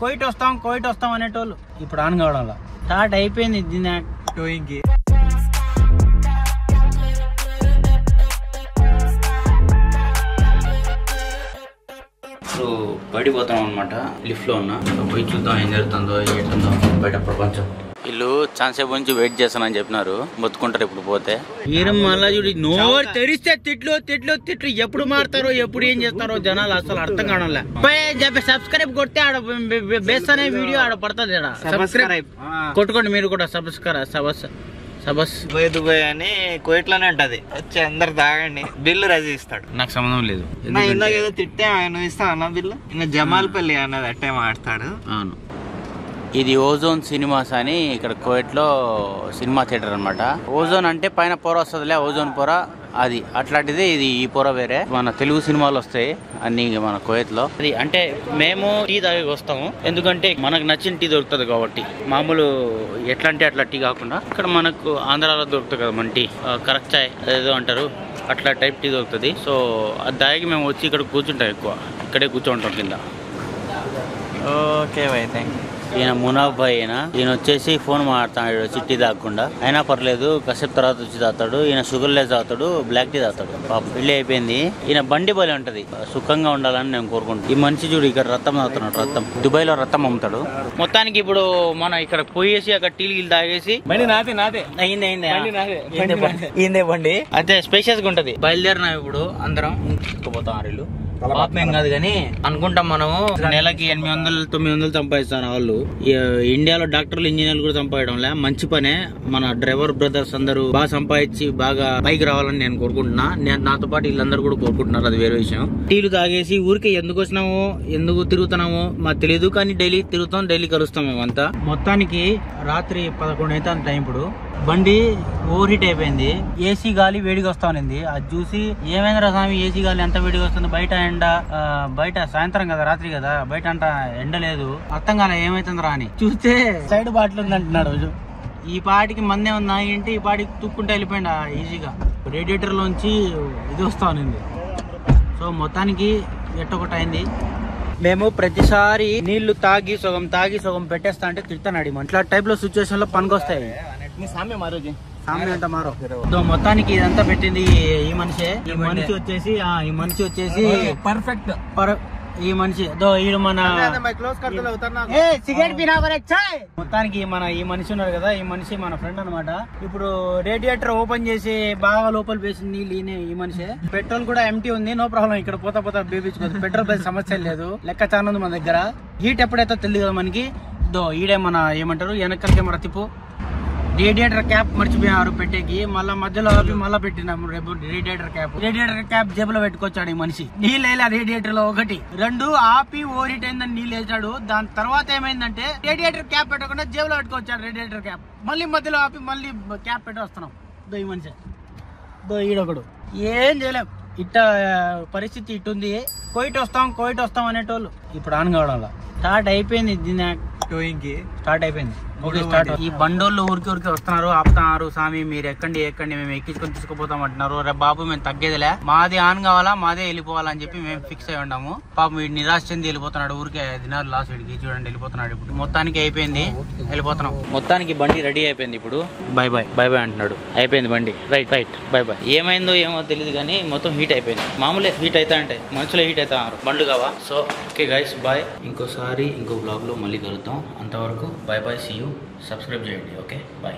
Coit వస్తాం అనేటోళ్ళు ఇప్పుడు ఆన్ కావడంలో స్టార్ట్ అయిపోయింది దీని టోయింగ్కి. ఇప్పుడు బయటికి పోతాం అనమాట. లిఫ్ట్ లో ఉన్నా, పోయి చూద్దాం ఏం జరుగుతుందో ఏంటుందో బయట ప్రపంచం. వీళ్ళు ఛాన్సేపు నుంచి వెయిట్ చేస్తానని చెప్పినారు, మొత్తుకుంటారు ఇప్పుడు పోతే. వీరం మళ్ళా చూడు, నోరు తెరిస్తే తిట్లు ఎప్పుడు మారుతారో ఎప్పుడు ఏం చేస్తారో జనాలు అసలు అర్థం కావడంలే. సబ్స్క్రైబ్ కొడితే ఆడ బెస్ట్ అనే వీడియో ఆడ పడుతుంది. ఆడ సబ్స్క్రైబ్ కొట్టుకోండి మీరు కూడా. సబస్ దుబాయ్ అని కోయిట్ లోనే ఉంటది. వచ్చి అందరు తాగండి, బిల్లు రజిస్తాడు. నాకు సంబంధం లేదు. ఇందాక ఏదో తిట్టే ఆయన ఇస్తా అన్న బిల్లు. ఇంకా జమాల్పల్లి అన్నది అట్టే మాట్లాడు. అవును, ఇది ఓజోన్ సినిమాస్ అని ఇక్కడ కోయిట్ లో సినిమా థియేటర్ అనమాట. ఓజోన్ అంటే పైన పొర వస్తుందిలే, ఓజోన్ పొర అది అట్లాంటిది. ఇది ఈ పొర వేరే. మన తెలుగు సినిమాలు వస్తాయి అన్ని మన కోయిట్ లో. అది అంటే మేము టీ తాగి వస్తాము, ఎందుకంటే మనకు నచ్చిన టీ దొరుకుతుంది కాబట్టి. మామూలు ఎట్లా అంటే అట్లా టీ కాకుండా ఇక్కడ మనకు ఆంధ్రాలో దొరుకుతుంది కదా మన టీ, కరెక్ట్ చాయ్ అదేదో అంటారు, అట్లా టైప్ టీ దొరుకుతుంది. సో అది తాగి మేము వచ్చి ఇక్కడ కూర్చుంటాం, ఎక్కువ ఇక్కడే కూర్చుంటాం కింద. Okay by, thank you. ఈయన మునాఫ్ భాయ్. ఈయన వచ్చేసి ఫోన్ మాట్లాడుతాడు చిట్టి తాగకుండా. అయినా పర్లేదు, కాసేపు తర్వాత వచ్చి తాగుతాడు. ఈయన షుగర్ లెస్ తాగుతాడు, బ్లాక్ టీ తాగుతాడు. పాప పెళ్లి అయిపోయింది. ఈయన బండి బలి ఉంటది, సుఖంగా ఉండాలని నేను కోరుకుంటాను. ఈ మనిషి చూడు ఇక్కడ రత్తం తాగుతున్నాడు. రత్తం దుబాయ్ లో రత్తం అమ్ముతాడు. మొత్తానికి ఇప్పుడు మనం ఇక్కడ పోయేసి అక్కడ టీలు తాగేసి అయిందే బండి అయితే స్పేషియస్ గా ఉంటది. బయలుదేరినాం ఇప్పుడు అందరం. పోతాం ఆరిల్లు పాపం కాదు కానీ అనుకుంటాం మనము నెలకి 800-900 సంపాదిస్తాను. వాళ్ళు ఇండియాలో డాక్టర్లు ఇంజనీర్లు కూడా సంపాదడంలే, మంచి పనే. మన డ్రైవర్ బ్రదర్స్ అందరూ బాగా సంపాదించి బాగా పైకి రావాలని నేను కోరుకుంటున్నా. నాతో పాటు వీళ్ళందరూ కూడా కోరుకుంటున్నారు, అది వేరే విషయం. టీలు తాగేసి ఊరికి ఎందుకు వచ్చినామో ఎందుకు తిరుగుతున్నామో మాకు తెలియదు, కానీ డైలీ తిరుగుతాం, డైలీ కలుస్తాం మేమంతా. మొత్తానికి రాత్రి 11 అయితే టైం. ఇప్పుడు బండి ఓవర్ హీట్ అయిపోయింది. ఏసీ గాలి వేడిగా వస్తా ఉంది. అది చూసి ఏమైందిరా స్వామి ఏసీ గాలి ఎంత వేడిగా వస్తుంది, బయట ఎండ, బయట సాయంత్రం కదా రాత్రి కదా, బయట అంట ఎండ లేదు, అర్థం కాలే ఏమైతుందిరా అని చూస్తే సైడ్ బాటిల్ ఉంది అంటున్నాడు. ఈ పాటికి మందే ఉంది ఏంటి, ఈ పాటికి తుక్కుంటే వెళ్ళిపోయింది ఈజీగా. రేడియేటర్ లోంచి ఇది వస్తా ఉంది. సో మొత్తానికి ఎట్టొకటి అయింది. మేము ప్రతిసారి నీళ్లు తాగి సగం పెట్టేస్తా అంటే తిడతాడు. ఇట్లా టైప్ లో సిచ్యువేషన్ లో పనికొస్తాయి. సామ్య అంట మారో. మొత్తానికి ఇదంతా పెట్టింది ఈ మనిషి. ఈ మనిషి వచ్చేసి పర్ఫెక్ట్. ఈ మనిషి మన మొత్తానికి ఈ మనిషి ఉన్నారు కదా, ఈ మనిషి మన ఫ్రెండ్ అనమాట. ఇప్పుడు రేడియేటర్ ఓపెన్ చేసి బాగా లోపల వేసింది నీళ్ళు ఈ మనిషి. పెట్రోల్ కూడా ఎంటీ ఉంది, నో ప్రాబ్లం. ఇక్కడ పోతా బేబీచుకోవచ్చు, పెట్రోల్ ప్రైస్ సమస్య లేదు. లెక్క చాలా ఉంది మన దగ్గర. హీట్ ఎప్పుడైతే తెలియదు కదా మనకి. ఈడే మన ఏమంటారు వెనకాల కెమెరా తిప్పు. రేడియేటర్ క్యాప్ మర్చిపోయారు పెట్టేకి, మళ్ళా మధ్యలో ఆపి మళ్ళా పెట్టినాము రేడియేటర్ క్యాప్ జేబులో పెట్టుకొచ్చాడు ఈ మనిషి. నీళ్ళు వేలా రేడియేటర్ లో 1 2 ఆపి ఓరిట్ అయిందని నీళ్ళు వేసాడు. దాని తర్వాత ఏమైందంటే రేడియేటర్ క్యాప్ పెట్టకుండా జేబులో పెట్టుకొచ్చాడు రేడియేటర్ క్యాప్. మళ్ళీ మధ్యలో ఆపి మళ్ళీ క్యాప్ పెట్టి వస్తున్నాం. ఈ మనిషి ఈడొకడు ఏం చేయలేం. ఇట్ట పరిస్థితి ఇట్టుంది. కోయిట్ వస్తాం అనేటోళ్ళు ఇప్పుడు ఆన్ కావడంలో స్టార్ట్ అయిపోయింది. దీని టోయింగ్కి స్టార్ట్ అయిపోయింది. Okay start. ఈ బండోళ్ళు ఊరికి వస్తున్నారు, ఆపుతున్నారు. స్వామి మీరు ఎక్కండి మేము ఎక్కించుకొని తీసుకుపోతాం అంటున్నారు. రే బాబు మేము తగ్గేదిలే, మాదే ఆన్ కావాలా, మాదే వెళ్ళిపోవాలా అని చెప్పి మేము ఫిక్స్ అయి ఉన్నాము. పాపం వీడు నిరాశ చెంది వెళ్ళిపోతున్నాడు. ఊరికే దినాలు లాస్ట్ వీడికి చూడండి వెళ్ళిపోతున్నాడు. ఇప్పుడు మొత్తానికి అయిపోయింది, వెళ్ళిపోతున్నాం. మొత్తానికి బండి రెడీ అయిపోయింది. ఇప్పుడు బై బై అంటున్నాడు. అయిపోయింది బండి. Right by by. ఏమైందో ఏమో తెలియదు కానీ మొత్తం హీట్ అయిపోయింది. మామూలే హీట్ అవుతా అంటే మనుషులే హీట్ అవుతారు, బండ్లు కావా. So okay guys, bye. ఇంకో బ్లాగ్ లో మళ్ళీ కలుద్దాం. అంతవరకు బై సీ యూ. సబ్స్క్రైబ్ చేయండి. Okay bye.